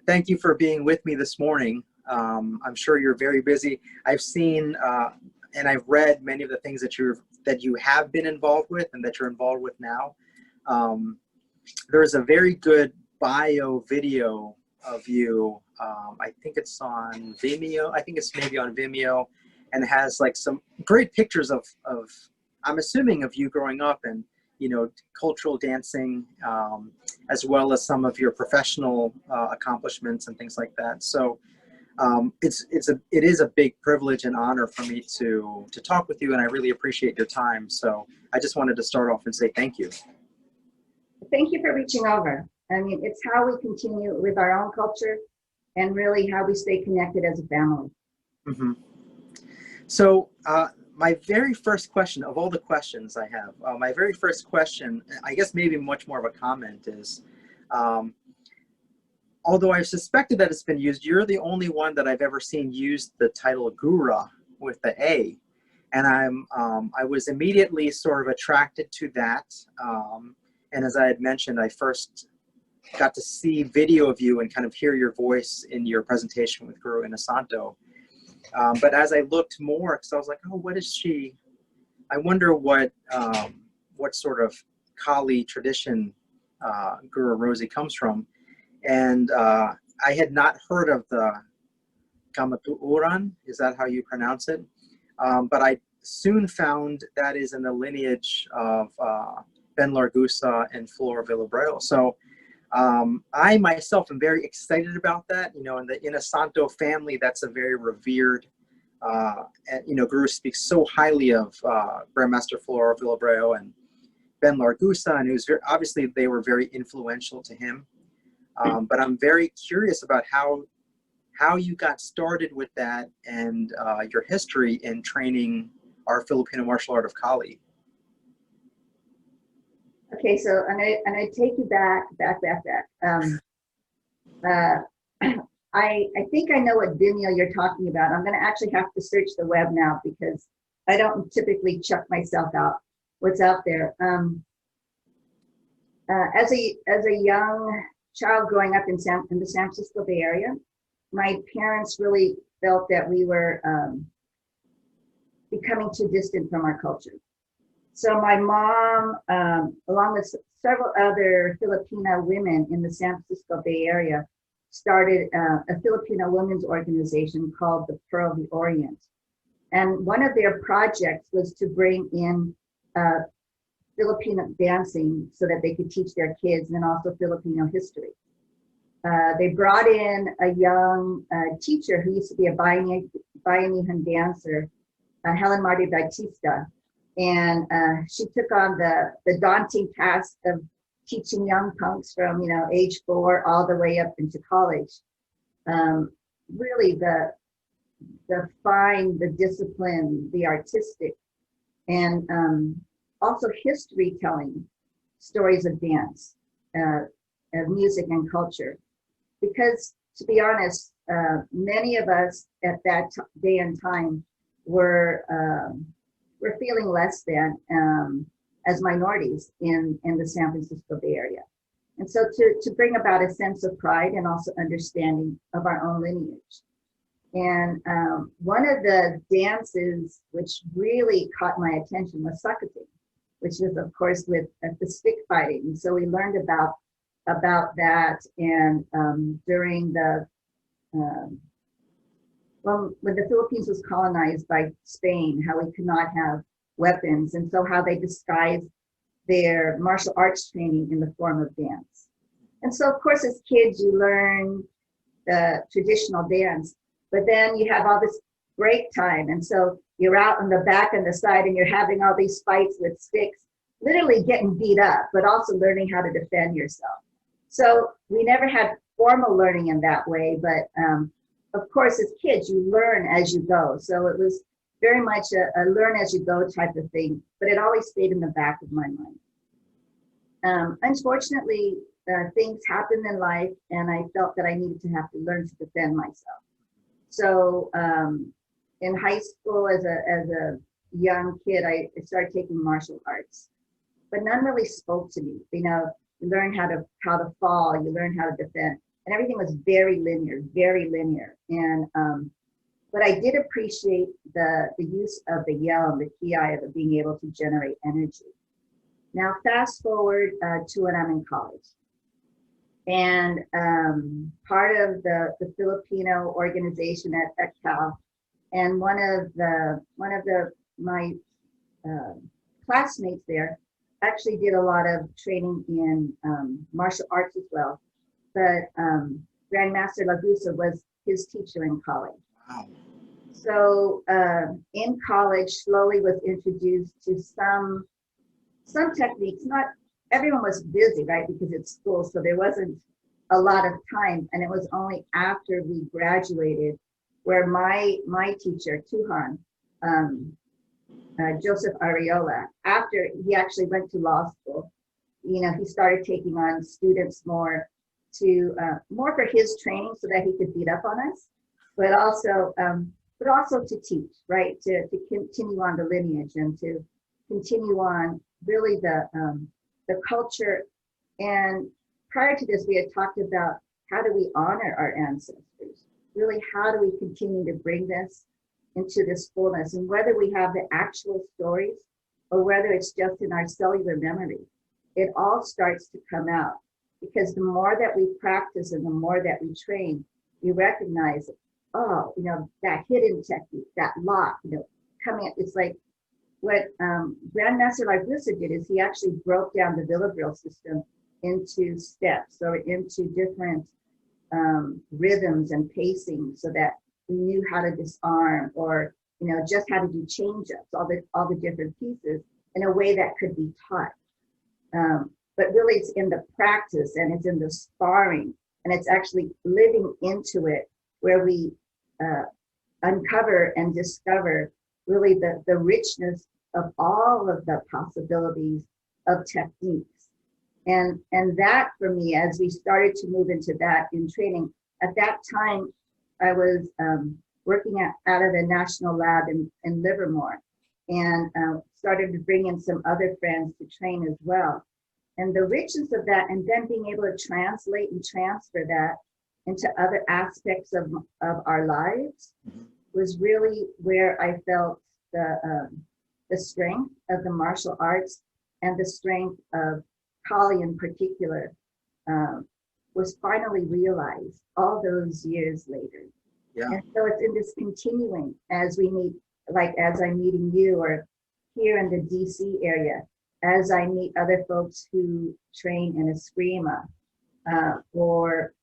Thank you for being with me this morning. I'm sure you're very busy. I've seen and I've read many of the things that you have been involved with and that you're involved with now. There's a very good bio video of you. I think it's on Vimeo. I think it's maybe on Vimeo, and it has like some great pictures of I'm assuming of you growing up and cultural dancing, as well as some of your professional accomplishments and things like that. So it is a big privilege and honor for me to talk with you, and I really appreciate your time. So I just wanted to start off and say thank you. Thank you for reaching over. I mean, it's how we continue with our own culture and really how we stay connected as a family. Mm-hmm. So my very first question of all the questions I have, my very first question, I guess maybe much more of a comment, is although I've suspected that it's been used, you're the only one that I've ever seen use the title Gura with the A. And I was immediately sort of attracted to that. And as I had mentioned, I first got to see video of you and kind of hear your voice in your presentation with Guru Inasanto. But as I looked more, because I was like, oh, what is she? I wonder what sort of Kali tradition Gura Rosie comes from. And I had not heard of the Kamatuuran, is that how you pronounce it? But I soon found that is in the lineage of Ben Largusa and Flora Villabreo. So I myself am very excited about that. In the Inasanto family, that's a very revered, Guru speaks so highly of Grandmaster Flora Villabreo and Ben Largusa, and it was obviously they were very influential to him. But I'm very curious about how you got started with that and your history in training our Filipino martial art of Kali. Okay, so I'm gonna take you back. I think I know what Vimeo you're talking about. I'm gonna actually have to search the web now because I don't typically check myself out what's out there. As a young child growing up in the San Francisco Bay Area, my parents really felt that we were becoming too distant from our culture. So my mom, along with several other Filipina women in the San Francisco Bay Area, started a Filipino women's organization called the Pearl of the Orient. And one of their projects was to bring in Filipino dancing so that they could teach their kids, and also Filipino history. They brought in a young teacher who used to be a Bayanihan dancer, Helen Marty Bautista. And she took on the daunting task of teaching young punks from age 4 all the way up into college. Really the fine, the discipline, the artistic, and also history telling stories of dance, of music and culture. Because to be honest, many of us at that day and time were feeling less than as minorities in the San Francisco Bay Area. And so to bring about a sense of pride and also understanding of our own lineage. And one of the dances which really caught my attention was Sakate, which is of course with the stick fighting. And so we learned about that, and during the when the Philippines was colonized by Spain, how we could not have weapons, and so how they disguised their martial arts training in the form of dance. And so of course as kids you learn the traditional dance, but then you have all this break time, and so you're out on the back and the side and you're having all these fights with sticks, literally getting beat up, but also learning how to defend yourself. So we never had formal learning in that way, but of course, as kids, you learn as you go. So it was very much a learn as you go type of thing, but it always stayed in the back of my mind. Unfortunately, things happened in life, and I felt that I needed to have to learn to defend myself. So in high school, as a young kid, I started taking martial arts, but none really spoke to me. You learn how to fall, you learn how to defend. And and everything was very linear, very linear. And but I did appreciate the use of the yell and the ki of being able to generate energy. Now, fast forward to when I'm in college. And part of the Filipino organization at Cal, and one of my classmates there actually did a lot of training in martial arts as well. But Zen Master Lakas was his teacher in college. Wow. So in college, slowly was introduced to some techniques. Not everyone was busy, right? Because it's school, so there wasn't a lot of time. And it was only after we graduated where my teacher, Tuhan, Joseph Ariola, after he actually went to law school, you know, he started taking on students more for his training so that he could beat up on us, but also to teach, right? To continue on the lineage and to continue on really the culture. And prior to this, we had talked about how do we honor our ancestors? Really, how do we continue to bring this into this fullness? And whether we have the actual stories or whether it's just in our cellular memory, it all starts to come out. Because the more that we practice and the more that we train, we recognize, oh, you know, that hidden technique, that lock, you know, coming at, it's like what Grandmaster Lakas did is he actually broke down the Villa system into steps or into different rhythms and pacing so that we knew how to disarm or, you know, just how to do change-ups, all the different pieces in a way that could be taught. But really it's in the practice and it's in the sparring and it's actually living into it where we uncover and discover really the richness of all of the possibilities of techniques. And that for me, as we started to move into that in training, at that time, I was working out of the National Lab in Livermore and started to bring in some other friends to train as well. And the richness of that, and then being able to translate and transfer that into other aspects of our lives was really where I felt the strength of the martial arts and the strength of Kali in particular was finally realized all those years later. Yeah. And so it's in this continuing as we meet, like as I'm meeting you or here in the DC area, as I meet other folks who train in Eskrima or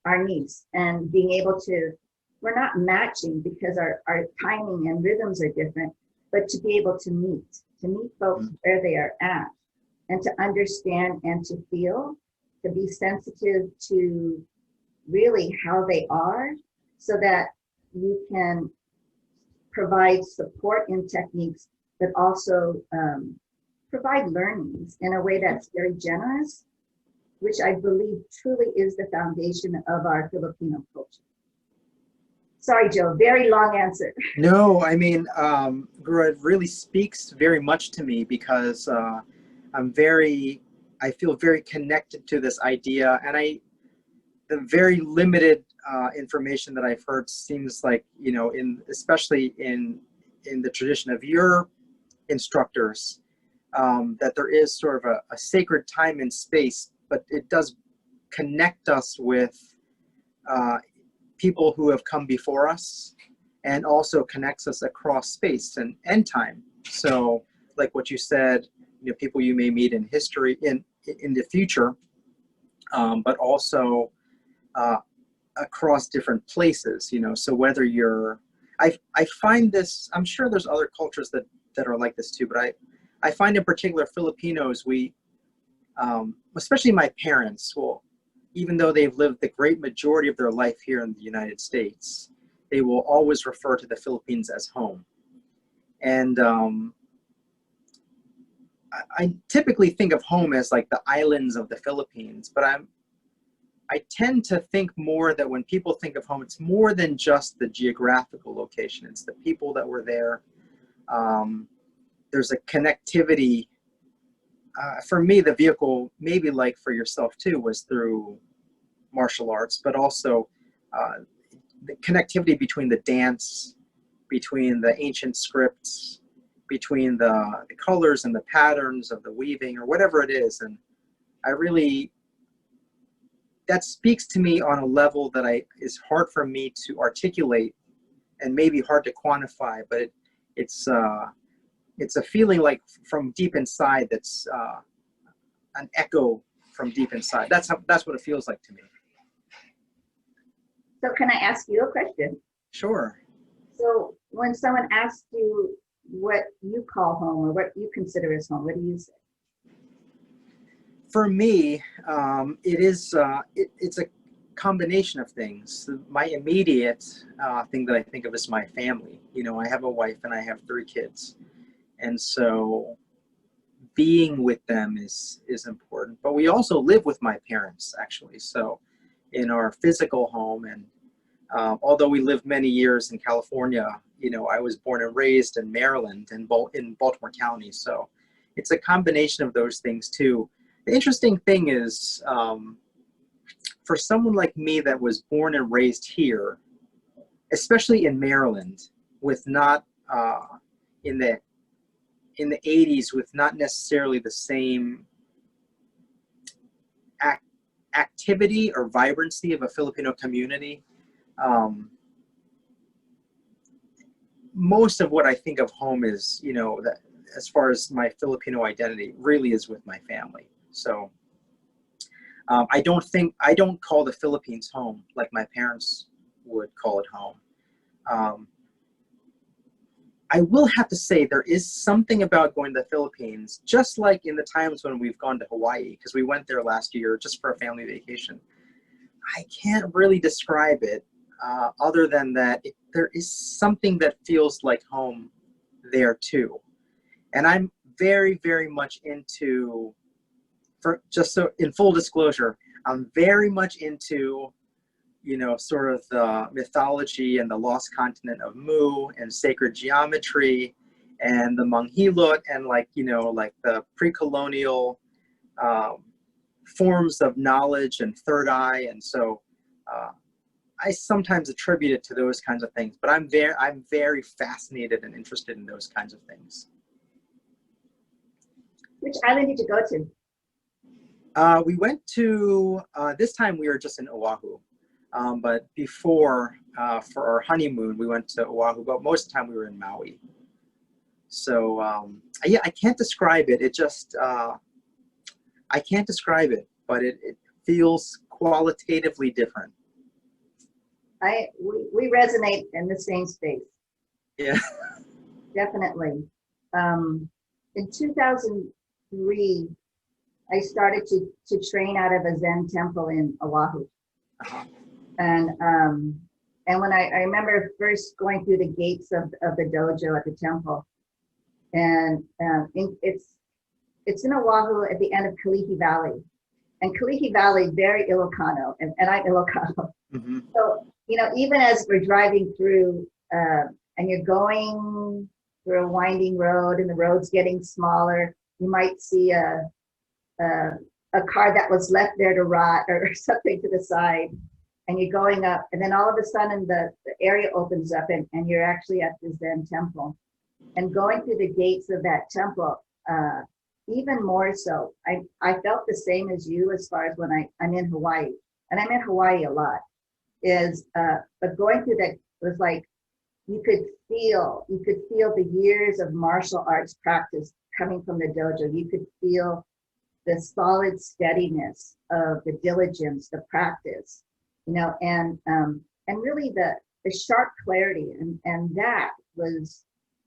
our niece, and being able to, we're not matching because our timing and rhythms are different, but to be able to meet folks where they are at and to understand and to feel, to be sensitive to really how they are so that you can provide support in techniques, but also provide learnings in a way that's very generous, which I believe truly is the foundation of our Filipino culture. Sorry, Joe, very long answer. No, I mean, Gura, it really speaks very much to me because I feel very connected to this idea, and the very limited information that I've heard seems like, you know, especially in the tradition of your instructors, that there is sort of a sacred time and space, but it does connect us with people who have come before us and also connects us across space and time. So like what you said, you know, people you may meet in history, in the future, but also across different places, you know. So whether you're, I find this, I'm sure there's other cultures that are like this too, but I find in particular Filipinos, we, especially my parents, will, even though they've lived the great majority of their life here in the United States, they will always refer to the Philippines as home. And I typically think of home as like the islands of the Philippines, but I tend to think more that when people think of home, it's more than just the geographical location. It's the people that were there. There's a— for me, the vehicle, maybe like for yourself too, was through martial arts, but also the connectivity between the dance, between the ancient scripts, between the colors and the patterns of the weaving or whatever it is. And I really, that speaks to me on a level that is hard for me to articulate and maybe hard to quantify, but it's a feeling like from deep inside that's an echo from deep inside. That's what it feels like to me. So can I ask you a question? Sure. So when someone asks you what you call home or what you consider as home, what do you say? For me, it's a combination of things. My immediate thing that I think of is my family. You know, I have a wife and I have 3 kids. And so being with them is important. But we also live with my parents, actually. So in our physical home, and although we lived many years in California, you know, I was born and raised in Maryland and in Baltimore County. So it's a combination of those things too. The interesting thing is, for someone like me that was born and raised here, especially in Maryland, with not in the 80s, with not necessarily the same activity or vibrancy of a Filipino community, most of what I think of home is, you know, that as far as my Filipino identity really is with my family. So I don't call the Philippines home like my parents would call it home. I will have to say there is something about going to the Philippines, just like in the times when we've gone to Hawaii, because we went there last year just for a family vacation. I can't really describe it other than that there is something that feels like home there too. And I'm very, very much into, just so in full disclosure, I'm very much into, you know, sort of the mythology and the lost continent of Mu and sacred geometry and the Manghilot and, like, you know, like the pre-colonial forms of knowledge and third eye. And so I sometimes attribute it to those kinds of things, but I'm very fascinated and interested in those kinds of things. Which island did you go to? We went to, this time we were just in Oahu. But before, for our honeymoon, we went to Oahu, but most of the time we were in Maui. So, yeah, I can't describe it. It just, I can't describe it, but it feels qualitatively different. We resonate in the same space. Yeah. Definitely. In 2003, I started to train out of a Zen temple in Oahu. Uh-huh. And when I remember first going through the gates of the dojo at the temple, and it's in Oahu at the end of Kalihi Valley, and Kalihi Valley very Ilocano, and I'm Ilocano. Mm-hmm. So, you know, even as we're driving through, and you're going through a winding road, and the road's getting smaller, you might see a car that was left there to rot or something to the side. And you're going up, and then all of a sudden the area opens up, and you're actually at the Zen temple. And going through the gates of that temple, even more so, I felt the same as you as far as when I'm in Hawaii, and I'm in Hawaii a lot, but going through that was like, you could feel the years of martial arts practice coming from the dojo. You could feel the solid steadiness of the diligence, the practice. You know, and really the sharp clarity, and that was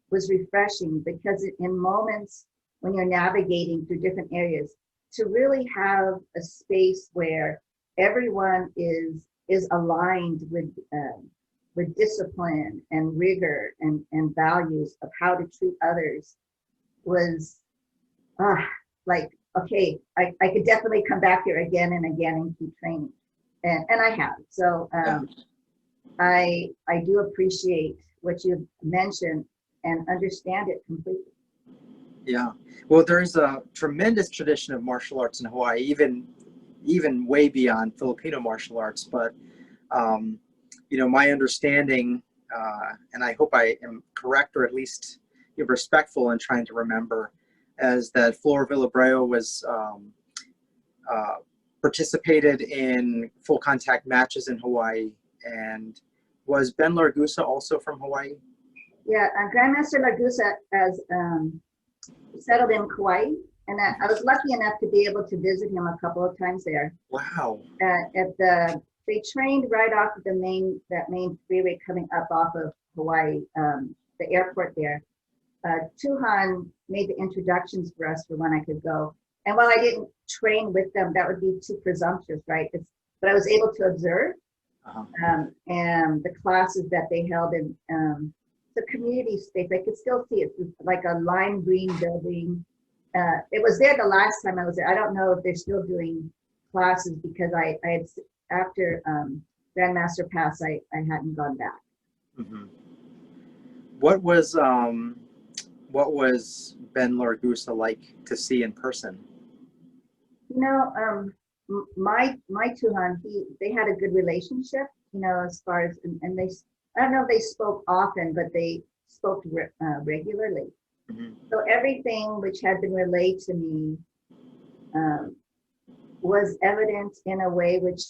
refreshing, because in moments when you're navigating through different areas, to really have a space where everyone is aligned with discipline and rigor and values of how to treat others was like, okay, I could definitely come back here again and again and keep training. And I have. So yeah. I do appreciate what you've mentioned and understand it completely. Yeah. Well, there's a tremendous tradition of martial arts in Hawaii, even even way beyond Filipino martial arts. But you know, my understanding, and I hope I am correct, or at least respectful in trying to remember, is that Flor Villabreo was participated in full contact matches in Hawaii. And was Ben Largusa also from Hawaii? Yeah, Grandmaster Lagusa has settled in Kauai, and I was lucky enough to be able to visit him a couple of times there. Wow. They trained right off of that main freeway coming up off of Hawaii, the airport there. Tuhan made the introductions for us for when I could go. And while I didn't train with them, that would be too presumptuous, right? But I was able to observe and the classes that they held in the community space. I could still see it. It's like a lime green building. It was there the last time I was there. I don't know if they're still doing classes because I had, after Grandmaster passed, I hadn't gone back. Mm-hmm. What was Ben Largusa like to see in person? You know, my Tuhan, they had a good relationship, you know, as far as, and they, I don't know if they spoke often, but they spoke regularly. Mm-hmm. So everything which had been relayed to me was evident in a way which,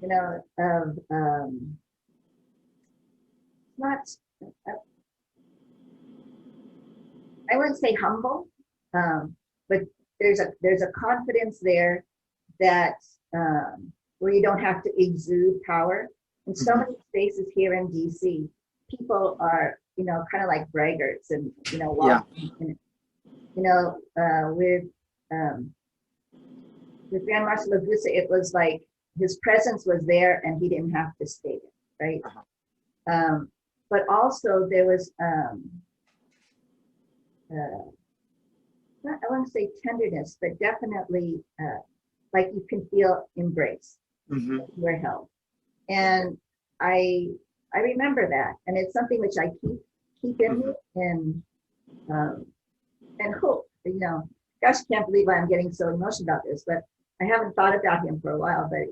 you know, of not, I wouldn't say humble, but there's a confidence there that where you don't have to exude power. In so many spaces here in DC, people are, you know, kind of like braggarts and, you know, walking, and, you know, with Grandmaster Lagusa, it was like his presence was there and he didn't have to state it, right? But also there was, I want to say tenderness, but definitely like you can feel embraced, you're held. And I remember that, and it's something which I keep in me, and hope, you know, gosh, I can't believe I'm getting so emotional about this, but I haven't thought about him for a while, but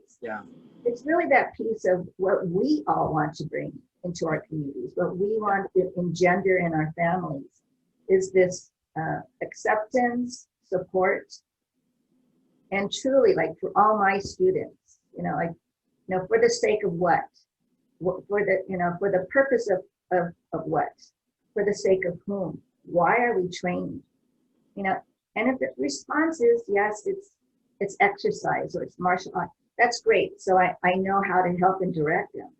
it's really that piece of what we all want to bring into our communities, what we want to engender in our families is this acceptance, support, and truly, like for all my students, you know, like, you know, for the sake of what, for the, you know, for the purpose of what, for the sake of whom, why are we trained, you know? And if the response is yes, it's exercise or it's martial art, that's great. So I know how to help and direct them.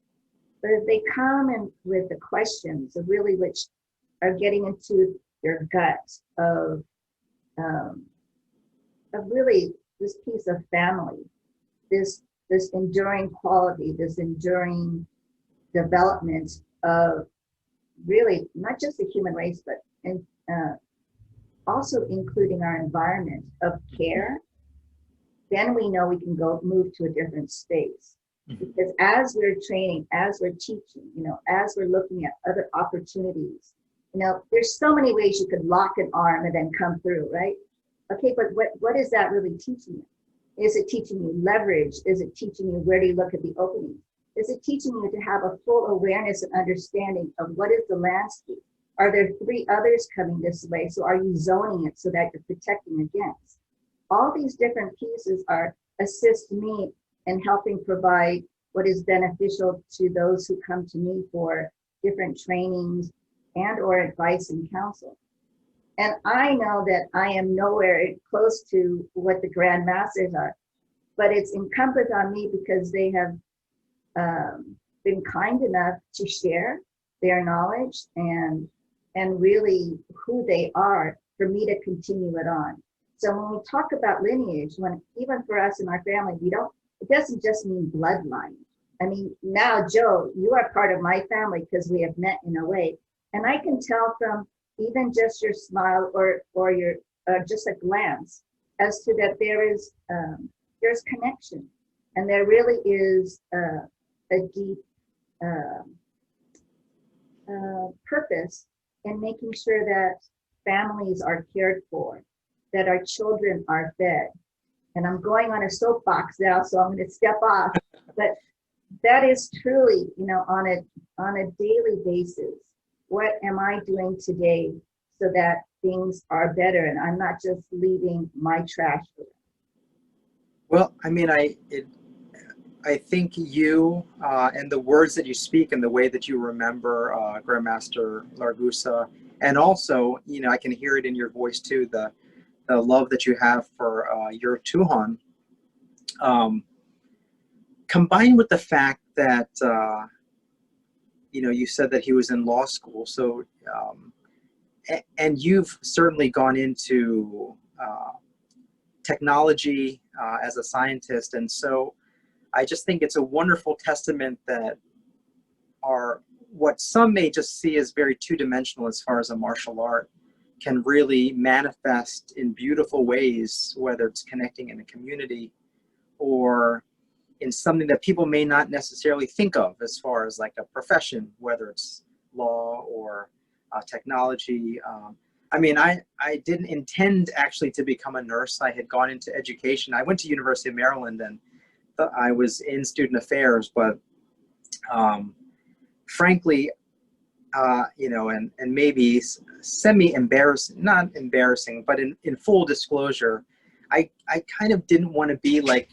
But if they come in with the questions of really which are getting into their gut of really this piece of family, this enduring quality, this enduring development of really not just the human race, but also including our environment of care, then we know we can move to a different space. Because as we're training, as we're teaching, you know, as we're looking at other opportunities, you know, there's so many ways you could lock an arm and then come through, right? Okay, but what is that really teaching you? Is it teaching you leverage? Is it teaching you where do you look at the opening? Is it teaching you to have a full awareness and understanding of what is the landscape? Are there 3 others coming this way? So are you zoning it so that you're protecting against? All these different pieces assist me in helping provide what is beneficial to those who come to me for different trainings and or advice and counsel. And I know that I am nowhere close to what the Grand Masters are, but it's incumbent on me because they have been kind enough to share their knowledge and really who they are for me to continue it on. So when we talk about lineage, even for us in our family, it doesn't just mean bloodline. I mean, now, Joe, you are part of my family because we have met in a way. And I can tell from even just your smile or your just a glance as to that there's connection. And there really is a deep purpose in making sure that families are cared for, that our children are fed. And I'm going on a soapbox now, so I'm going to step off. But that is truly, on a daily basis, what am I doing today so that things are better and I'm not just leaving my trash for them? Well, I mean, I think you and the words that you speak and the way that you remember Grandmaster Largusa, and also, I can hear it in your voice too, the love that you have for your Tuhon, combined with the fact that, you said that he was in law school. So, and you've certainly gone into technology as a scientist. And so I just think it's a wonderful testament that what some may just see as very two-dimensional as far as a martial art can really manifest in beautiful ways, whether it's connecting in a community or in something that people may not necessarily think of as far as like a profession, whether it's law or technology. I mean, I didn't intend actually to become a nurse. I had gone into education. I went to University of Maryland and I was in student affairs, but frankly, and maybe semi-embarrassing, not embarrassing, but in full disclosure, I kind of didn't want to be like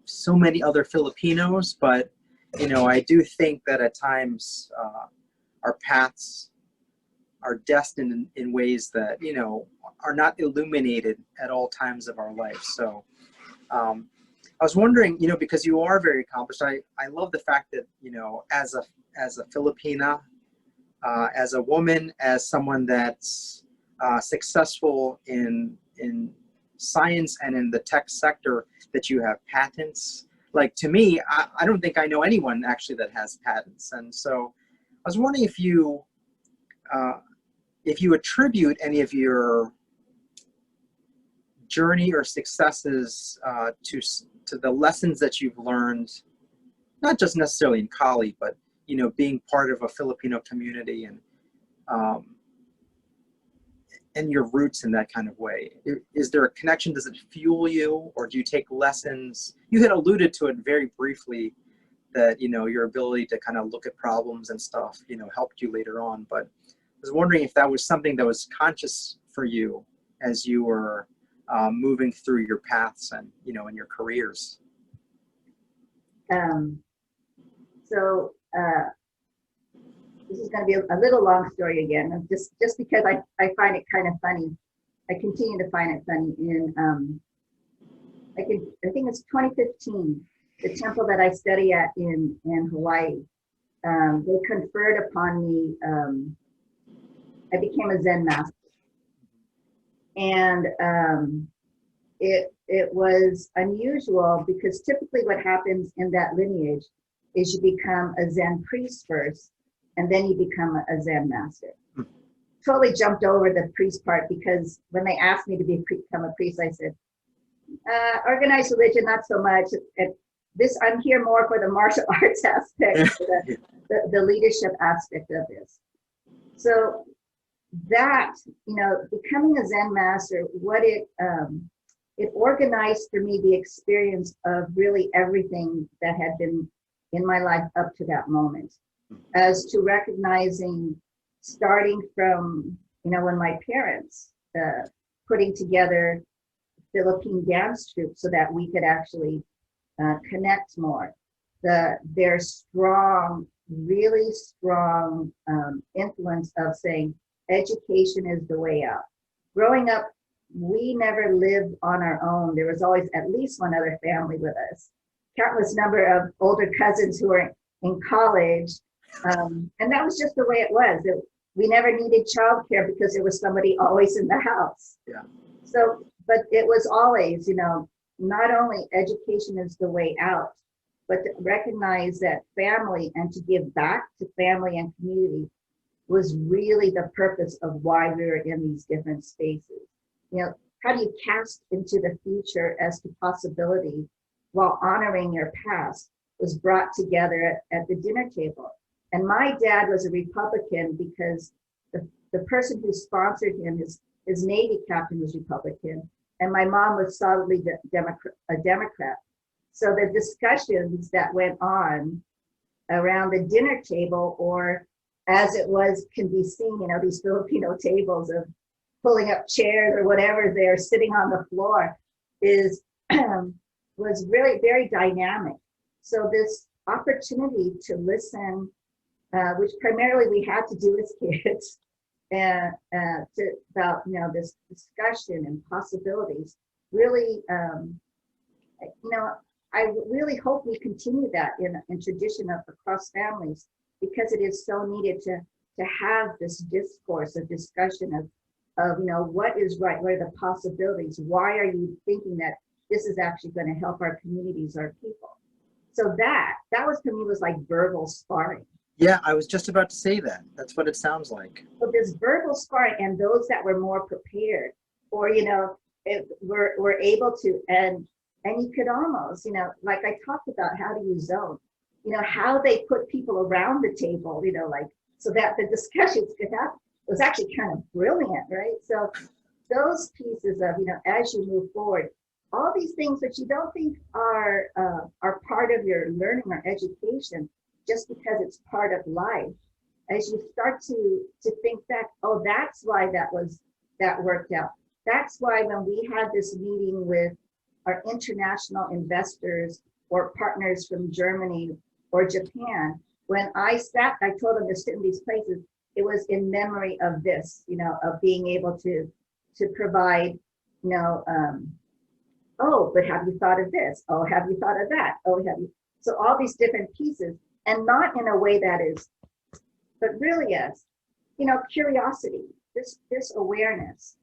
so many other Filipinos, but, I do think that at times our paths are destined in ways that, are not illuminated at all times of our life. So I was wondering, because you are very accomplished, I love the fact that, as a Filipina, as a woman, as someone that's successful in science and in the tech sector, that you have patents. Like, to me, I don't think I know anyone actually that has patents. And so I was wondering if you attribute any of your journey or successes to the lessons that you've learned, not just necessarily in Kali, but being part of a Filipino community and your roots in that kind of way. Is there a connection? Does it fuel you, or do you take lessons? You had alluded to it very briefly, that your ability to kind of look at problems and stuff helped you later on. But I was wondering if that was something that was conscious for you as you were moving through your paths and in your careers. So this is going to be a little long story again, just because I find it kind of funny. I continue to find it funny. I think it's 2015, the temple that I study at in Hawaii, they conferred upon me, I became a Zen Master. And it was unusual because typically what happens in that lineage is you become a Zen priest first, and then you become a Zen Master. Totally jumped over the priest part, because when they asked me to become a priest, I said, organized religion, not so much. I'm here more for the martial arts aspect, the leadership aspect of this. So that, becoming a Zen Master, what it organized for me the experience of really everything that had been in my life up to that moment, as to recognizing, starting from, when my parents putting together Philippine dance troupe so that we could actually connect more. Their strong, really strong influence of saying education is the way out. Growing up, we never lived on our own. There was always at least one other family with us. Countless number of older cousins who were in college. And that was just the way it was. We never needed childcare because there was somebody always in the house. Yeah. So, but it was always, not only education is the way out, but to recognize that family and to give back to family and community was really the purpose of why we were in these different spaces. How do you cast into the future as to possibility while honoring your past was brought together at the dinner table. And my dad was a Republican because the person who sponsored him, his Navy captain was Republican, and my mom was solidly a Democrat. So the discussions that went on around the dinner table, or as it was, can be seen, these Filipino tables of pulling up chairs or whatever, they're sitting on the floor, is was really very dynamic. So this opportunity to listen, which primarily we had to do as kids, about this discussion and possibilities, really, I really hope we continue that in tradition of across families, because it is so needed to have this discourse, a discussion of what is right, what are the possibilities, why are you thinking that this is actually going to help our communities, our people. So that was, to me, was like verbal sparring. Yeah, I was just about to say that. That's what it sounds like. So this verbal sparring, and those that were more prepared, or were able to, and you could almost, like I talked about, how to use zone, how they put people around the table, so that the discussions could happen. It was actually kind of brilliant, right? So those pieces of, as you move forward, all these things that you don't think are part of your learning or education, just because it's part of life, as you start to think back, oh, that's why that worked out. That's why when we had this meeting with our international investors or partners from Germany or Japan, when I told them to sit in these places, it was in memory of this, of being able to provide, oh, but have you thought of this? Oh, have you thought of that? Oh, have you? So all these different pieces, and not in a way that is, but really as, curiosity, this awareness.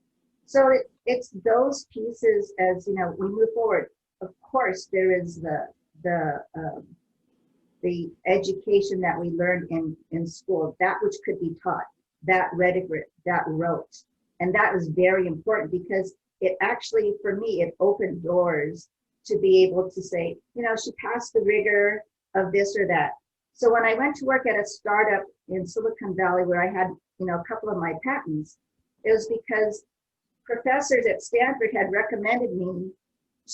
So it's those pieces as, we move forward. Of course, there is the education that we learned in school, that which could be taught, that read, that wrote. And that was very important, because it actually, for me, it opened doors to be able to say, she passed the rigor of this or that. So when I went to work at a startup in Silicon Valley where I had, a couple of my patents, it was because professors at Stanford had recommended me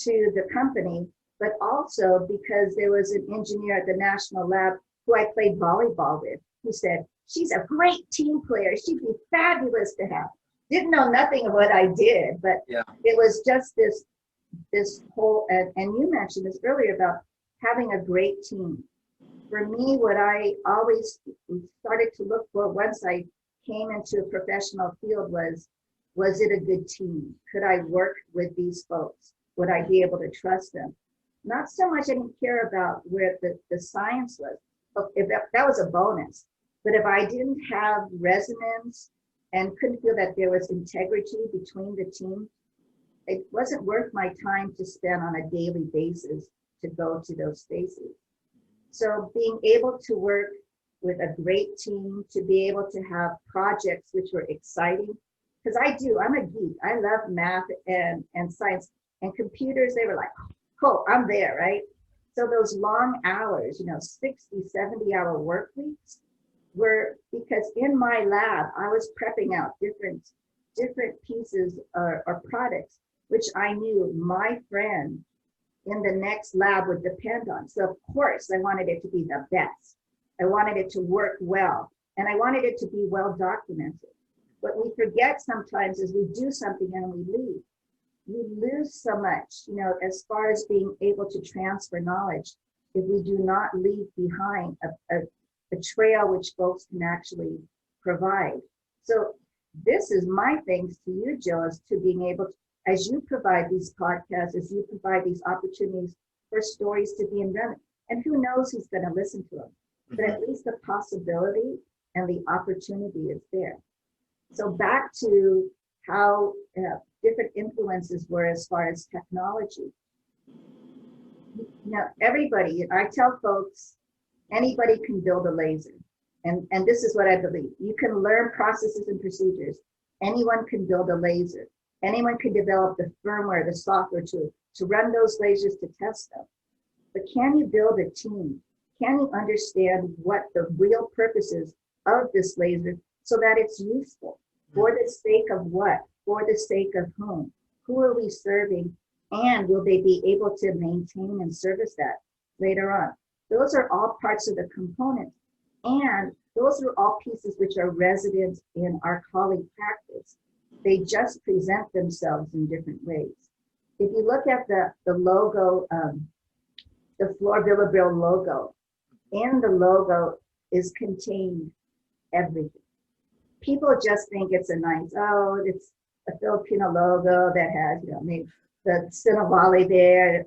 to the company, but also because there was an engineer at the National Lab who I played volleyball with, who said, she's a great team player. She'd be fabulous to have. Didn't know nothing of what I did, but yeah, it was just this whole, and you mentioned this earlier about having a great team. For me, what I always started to look for once I came into a professional field was it a good team? Could I work with these folks? Would I be able to trust them? Not so much I didn't care about where the science was. If that was a bonus. But if I didn't have resonance and couldn't feel that there was integrity between the team, it wasn't worth my time to spend on a daily basis to go to those spaces. So being able to work with a great team, to be able to have projects which were exciting, because I'm a geek. I love math and science and computers. They were like, oh, I'm there, right? So those long hours, 60, 70-hour work weeks were because in my lab, I was prepping out different pieces or products, which I knew my friend in the next lab would depend on. So of course, I wanted it to be the best. I wanted it to work well, and I wanted it to be well documented. What we forget sometimes is we do something and we leave. We lose so much, as far as being able to transfer knowledge, if we do not leave behind a trail which folks can actually provide. So this is my thanks to you, Jill, as to being able to, as you provide these podcasts, as you provide these opportunities for stories to be enriched. And who knows who's going to listen to them, but at least the possibility and the opportunity is there. So back to how different influences were as far as technology. Everybody, I tell folks, anybody can build a laser. And this is what I believe. You can learn processes and procedures. Anyone can build a laser. Anyone can develop the firmware, the software to run those lasers, to test them. But can you build a team? Can you understand what the real purpose is of this laser so that it's useful? For the sake of what? for the sake of whom? Who are we serving? And will they be able to maintain and service that later on? Those are all parts of the component. And those are all pieces which are resident in our Kali practice. They just present themselves in different ways. If you look at the logo, the Flor Villa Brill logo, in the logo is contained everything. People just think it's a nice, oh, it's a Filipino logo that has, you know, maybe the Sinawali there.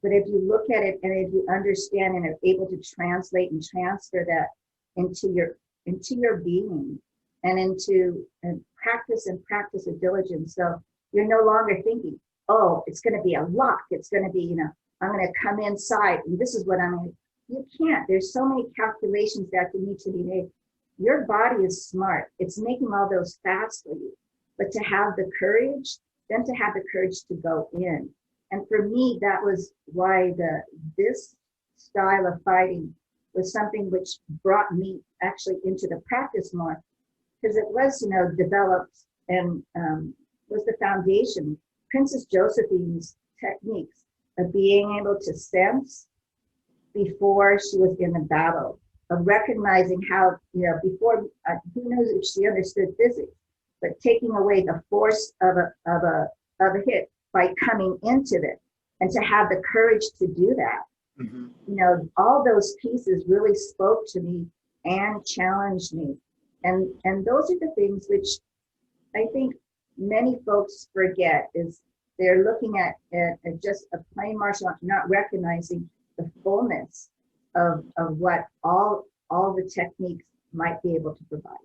But if you look at it and if you understand and are able to translate and transfer that into your being and into and practice with diligence. So you're no longer thinking, oh, it's going to be a lock. It's going to be, you know, I'm going to come inside and this is what I'm going to. You can't. There's so many calculations that need to be made. Your body is smart. It's making all those fast for you. But to have the courage, then to have the courage to go in. And for me, that was why this style of fighting was something which brought me actually into the practice more, because it was, you know, developed and was the foundation. Princess Josephine's techniques of being able to sense before she was in the battle, of recognizing how, you know, before, who knows if she understood physics, but taking away the force of a hit by coming into it, and to have the courage to do that. Mm-hmm. You know, all those pieces really spoke to me and challenged me. And those are the things which I think many folks forget, is they're looking at just a plain martial art, not recognizing the fullness of what all the techniques might be able to provide.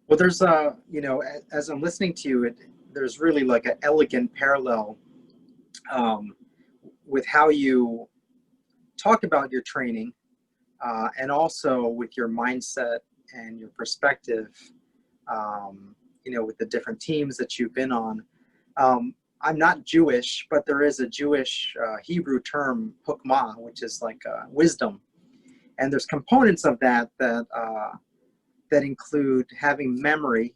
Well, there's you know, as I'm listening to you, there's really like an elegant parallel with how you talk about your training and also with your mindset and your perspective, you know, with the different teams that you've been on. I'm not Jewish, but there is a Jewish Hebrew term, hukmah, which is like wisdom. And there's components of that include having memory,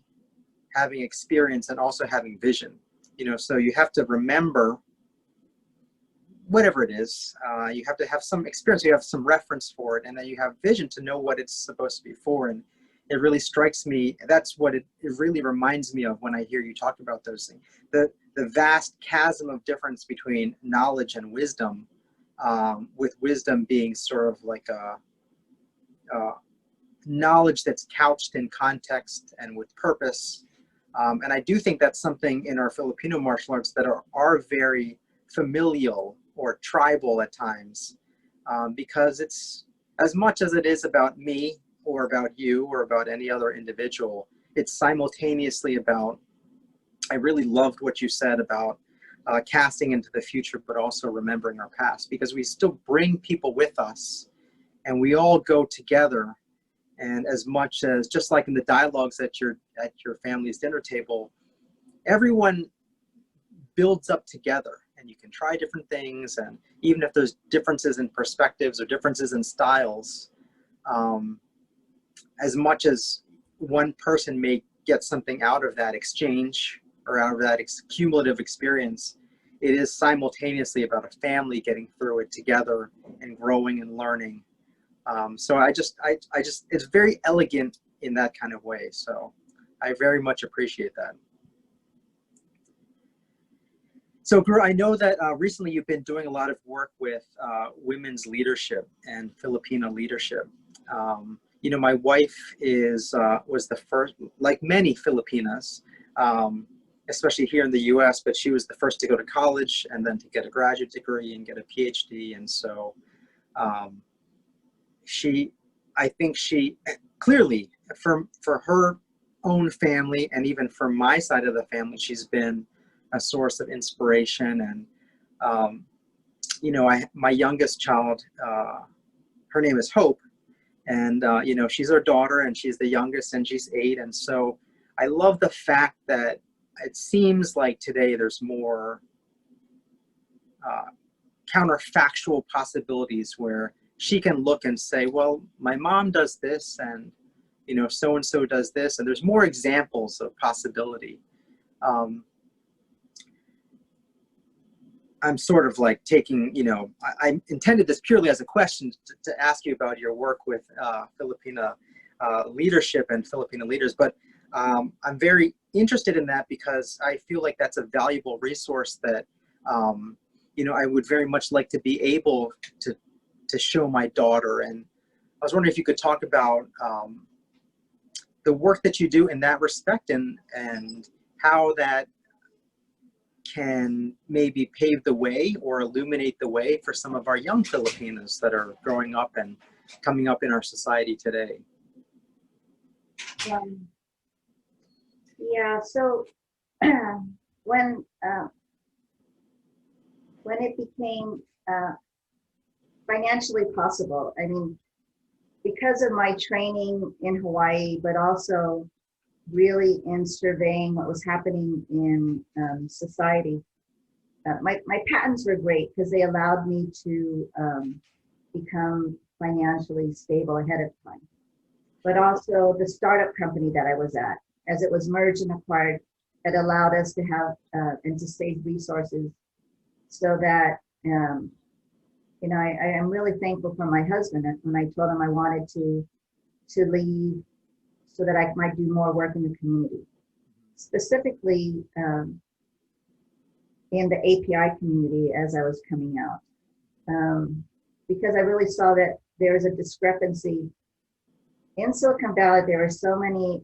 having experience, and also having vision. You know, so you have to remember whatever it is. You have to have some experience, you have some reference for it, and then you have vision to know what it's supposed to be for. And it really strikes me, that's what it really reminds me of when I hear you talk about those things. The vast chasm of difference between knowledge and wisdom, with wisdom being sort of like a knowledge that's couched in context and with purpose. And I do think that's something in our Filipino martial arts that are very familial or tribal at times, because it's, as much as it is about me or about you or about any other individual, it's simultaneously about, I really loved what you said about casting into the future, but also remembering our past, because we still bring people with us and we all go together. And as much as, just like in the dialogues at your family's dinner table, everyone builds up together, and you can try different things. And even if there's differences in perspectives or differences in styles, as much as one person may get something out of that exchange or out of that cumulative experience, it is simultaneously about a family getting through it together and growing and learning. So I just, it's very elegant in that kind of way. So I very much appreciate that. So Gura, I know that recently you've been doing a lot of work with women's leadership and Filipino leadership. You know, my wife was the first, like many Filipinas, especially here in the US, but she was the first to go to college and then to get a graduate degree and get a PhD. And so I think she clearly, for her own family and even for my side of the family, she's been a source of inspiration. And you know, my youngest child, her name is Hope, and you know, she's our daughter, and she's the youngest, and she's 8. And so I love the fact that it seems like today there's more counterfactual possibilities where she can look and say, well, my mom does this, and you know, so and so does this, and there's more examples of possibility. um, I'm sort of like taking, I intended this purely as a question to ask you about your work with Filipina leadership and Filipino leaders, but I'm very interested in that because I feel like that's a valuable resource that, I would very much like to be able to show my daughter. And I was wondering if you could talk about the work that you do in that respect and how that can maybe pave the way or illuminate the way for some of our young Filipinos that are growing up and coming up in our society today. Yeah, so when it became financially possible, I mean, because of my training in Hawaii, but also really in surveying what was happening in society, my patents were great because they allowed me to become financially stable ahead of time. But also the startup company that I was at, as it was merged and acquired, it allowed us to have and to save resources so that, I am really thankful for my husband when I told him I wanted to leave so that I might do more work in the community, specifically in the API community as I was coming out, because I really saw that there is a discrepancy. In Silicon Valley, there are so many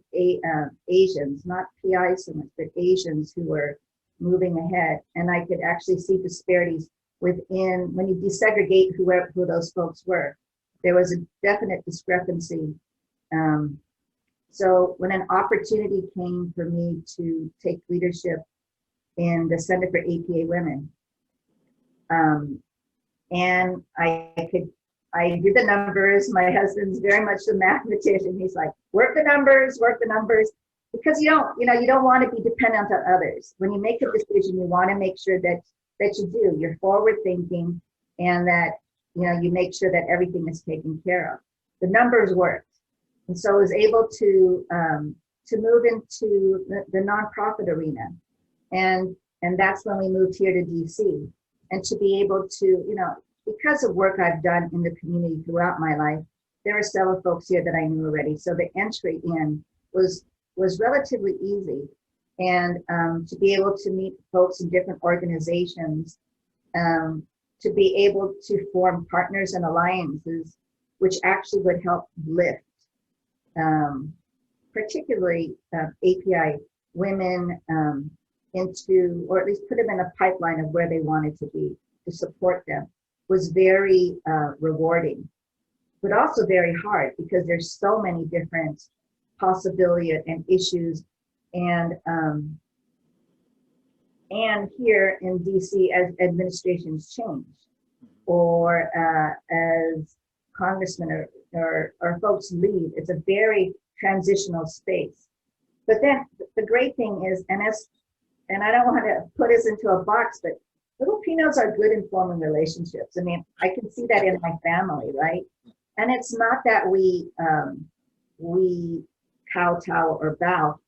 Asians, not PIs so much, but Asians who were moving ahead. And I could actually see disparities within, when you desegregate who those folks were, there was a definite discrepancy. So when an opportunity came for me to take leadership in the Center for APA Women, and I did the numbers. My husband's very much the mathematician. He's like, work the numbers, because you don't want to be dependent on others. When you make a decision, you want to make sure that you do. You're forward thinking, and that you make sure that everything is taken care of. The numbers worked, and so I was able to move into the nonprofit arena, and that's when we moved here to DC, and to be able to because of work I've done in the community throughout my life, there are several folks here that I knew already. So the entry in was relatively easy. And to be able to meet folks in different organizations, to be able to form partners and alliances, which actually would help lift, particularly API women into, or at least put them in a pipeline of where they wanted to be, to support them, was very rewarding, but also very hard because there's so many different possibilities and issues. And here in DC, as administrations change, or as congressmen or folks leave, it's a very transitional space. But then the great thing is, and I don't want to put us into a box, but Filipinos are good in forming relationships. I mean, I can see that in my family, right? And it's not that we kowtow or bow,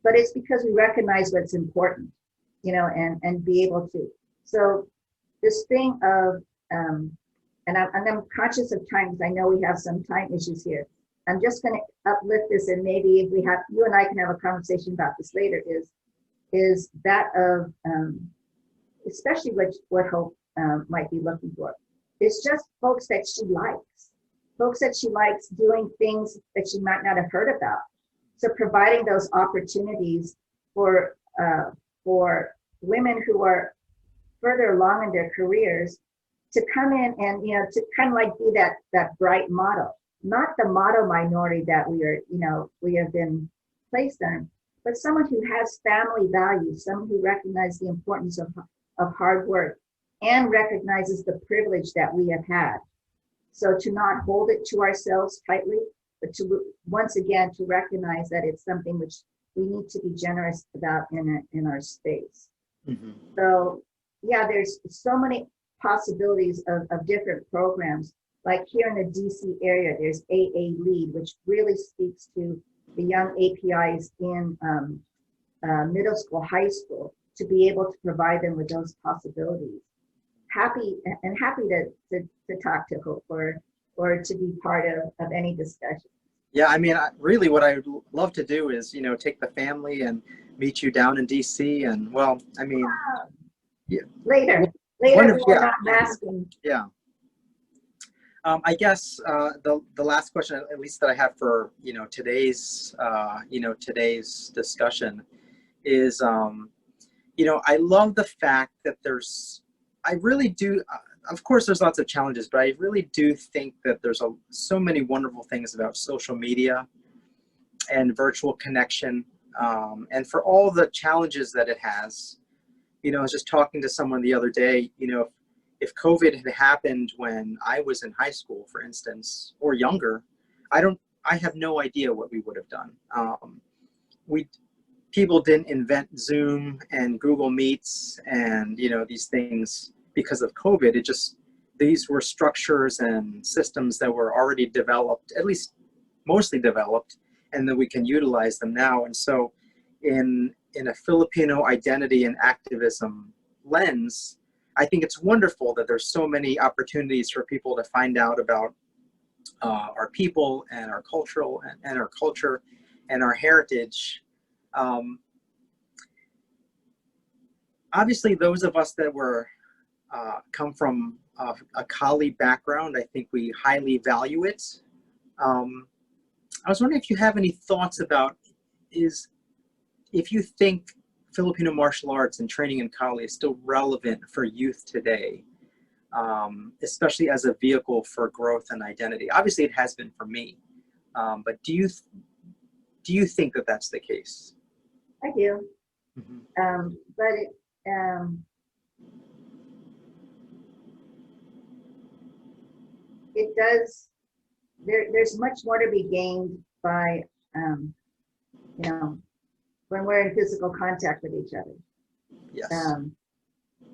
but it's because we recognize what's important, and be able to. So this thing of, and I'm conscious of time because I know we have some time issues here. I'm just going to uplift this, and maybe if you and I can have a conversation about this later, is that of, especially what Hope might be looking for. It's just folks that she likes doing things that she might not have heard about. So providing those opportunities for women who are further along in their careers to come in and to kind of like be that bright model, not the model minority that we have been placed on, but someone who has family values, someone who recognizes the importance of hard work and recognizes the privilege that we have had. So to not hold it to ourselves tightly, but to once again to recognize that it's something which we need to be generous about in our space. Mm-hmm. So yeah, there's so many possibilities of different programs. Like here in the DC area, there's AA Lead, which really speaks to the young APIs in middle school, high school, to be able to provide them with those possibilities. Happy to talk to Hope or to be part of any discussion. Yeah, I mean, really what I'd love to do is, you know, take the family and meet you down in DC. And well, I mean, yeah. Later, Wonderful. we're Yeah. not masking. Yeah. I guess the last question, at least that I have for today's today's discussion, is I love the fact that I really do. Of course, there's lots of challenges, but I really do think that there's so many wonderful things about social media and virtual connection, and for all the challenges that it has. I was just talking to someone the other day. If COVID had happened when I was in high school, for instance, or younger, I have no idea what we would have done. People didn't invent Zoom and Google Meets and, these things because of COVID. These were structures and systems that were already developed, at least mostly developed, and that we can utilize them now. And so in a Filipino identity and activism lens, I think it's wonderful that there's so many opportunities for people to find out about our people and our cultural and our culture and our heritage. Obviously, those of us that come from a Kali background, I think we highly value it. I was wondering if you have any thoughts about if you think Filipino martial arts and training in Kali is still relevant for youth today, especially as a vehicle for growth and identity. Obviously, it has been for me, but do you think that that's the case? I do, but it does. There's much more to be gained by when we're in physical contact with each other. Yes.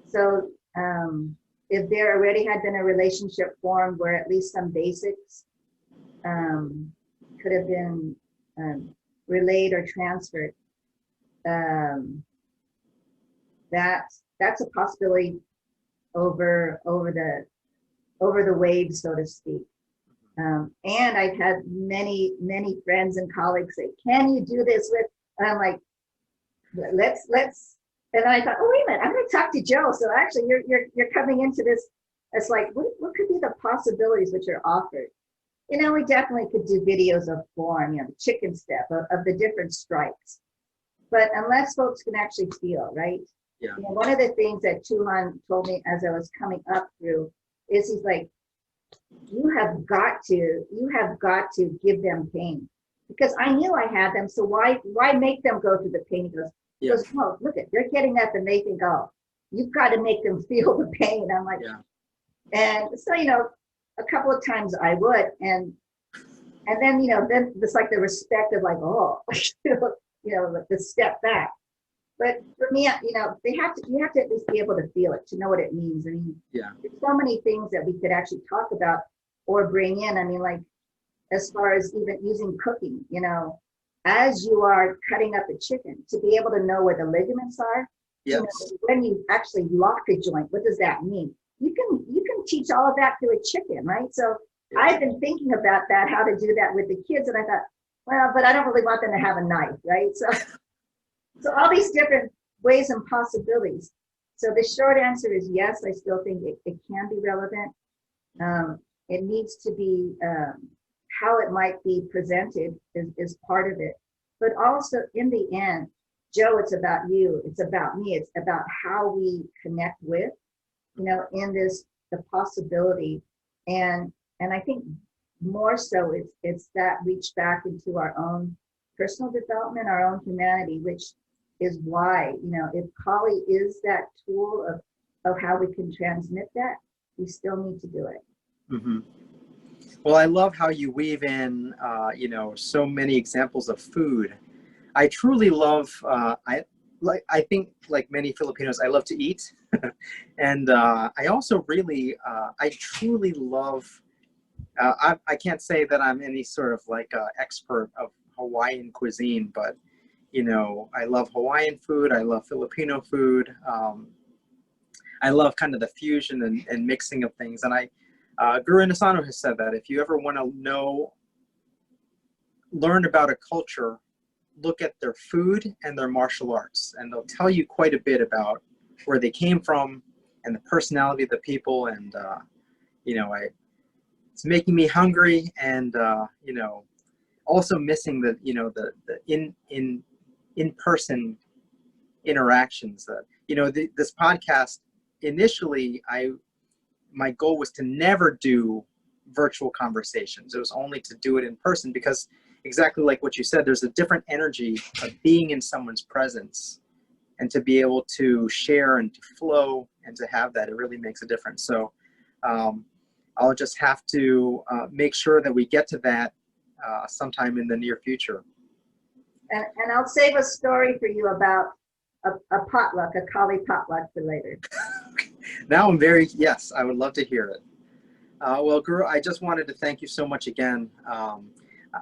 So if there already had been a relationship formed where at least some basics could have been relayed or transferred, that's a possibility over the waves, so to speak. And I've had many friends and colleagues say, "Can you do this with?" And I'm like, let's. And I thought, oh, wait a minute, I'm going to talk to Joe. So actually, you're coming into this. It's like, what could be the possibilities which are offered? We definitely could do videos of form, the chicken step of the different strikes. But unless folks can actually feel, right? Yeah. One of the things that Chuhan told me as I was coming up through is he's like, you have got to give them pain. Because I knew I had them, so why make them go through the pain? He goes, no, look at, they're getting up and they think, oh, you've got to make them feel the pain. I'm like, yeah. And so, a couple of times I would, and then, then it's like the respect of like, oh, the step back. But for me, you have to at least be able to feel it, to know what it means. I mean, yeah. There's so many things that we could actually talk about or bring in. I mean, like, as far as even using cooking, as you are cutting up a chicken, to be able to know where the ligaments are. Yes. When you actually lock a joint, what does that mean? You can teach all of that to a chicken, right? So yeah. I've been thinking about that, how to do that with the kids, and I thought, well, but I don't really want them to have a knife, right? So all these different ways and possibilities. So the short answer is yes, I still think it can be relevant. It needs to be, how it might be presented is part of it. But also in the end, Joe, it's about you, it's about me, it's about how we connect with, in the possibility. And I think more so it's that reach back into our own personal development, our own humanity, which is why, if Kali is that tool of how we can transmit that, we still need to do it. Mm-hmm. Well, I love how you weave in, so many examples of food. I truly love, I think like many Filipinos, I love to eat. And I also really, I truly love, I can't say that I'm any sort of like expert of Hawaiian cuisine, but, you know, I love Hawaiian food. I love Filipino food. I love kind of the fusion and mixing of things. And Guru Nasano has said that if you ever want to learn about a culture, look at their food and their martial arts, and they'll tell you quite a bit about where they came from and the personality of the people. And you know, it's making me hungry, and you know, also missing the, you know, the in-person interactions. That, you know, this podcast, initially my goal was to never do virtual conversations. It was only to do it in person, because exactly like what you said, there's a different energy of being in someone's presence, and to be able to share and to flow and to have that, it really makes a difference. So I'll just have to make sure that we get to that sometime in the near future. And I'll save a story for you about a potluck, a Kali potluck for later. Now yes, I would love to hear it. Well, Guru, I just wanted to thank you so much again.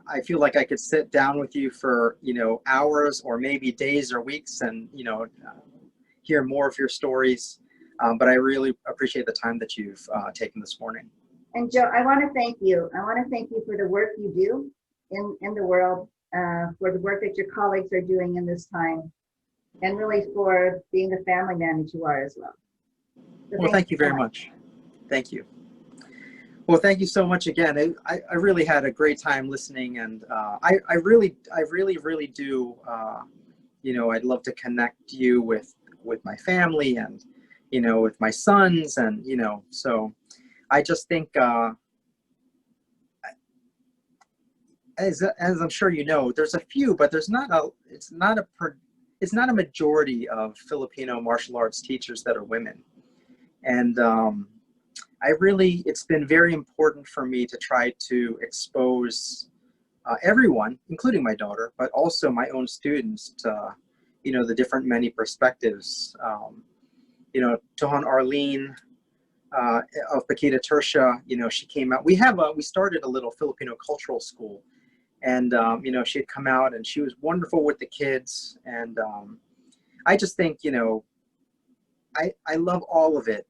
I feel like I could sit down with you for, you know, hours or maybe days or weeks, and, you know, hear more of your stories. But I really appreciate the time that you've taken this morning. And Joe, I want to thank you. I want to thank you for the work you do in the world, for the work that your colleagues are doing in this time, and really for being the family man that you are as well. So well, thank you very much. Thank you. Well, thank you so much again. I really had a great time listening, and I really do. You know, I'd love to connect you with my family, and, you know, with my sons, and, you know, so I just think, as I'm sure you know, there's a few, but it's not a majority of Filipino martial arts teachers that are women, and it's been very important for me to try to expose everyone, including my daughter, but also my own students, to, you know, the different many perspectives. You know, Tohon Arlene of Paquita Tertia, you know, she came out. We started a little Filipino cultural school, and you know, she had come out and she was wonderful with the kids, and I just think, you know, I love all of it.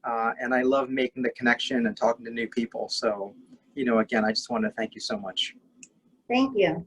And I love making the connection and talking to new people. So, you know, again, I just want to thank you so much. Thank you.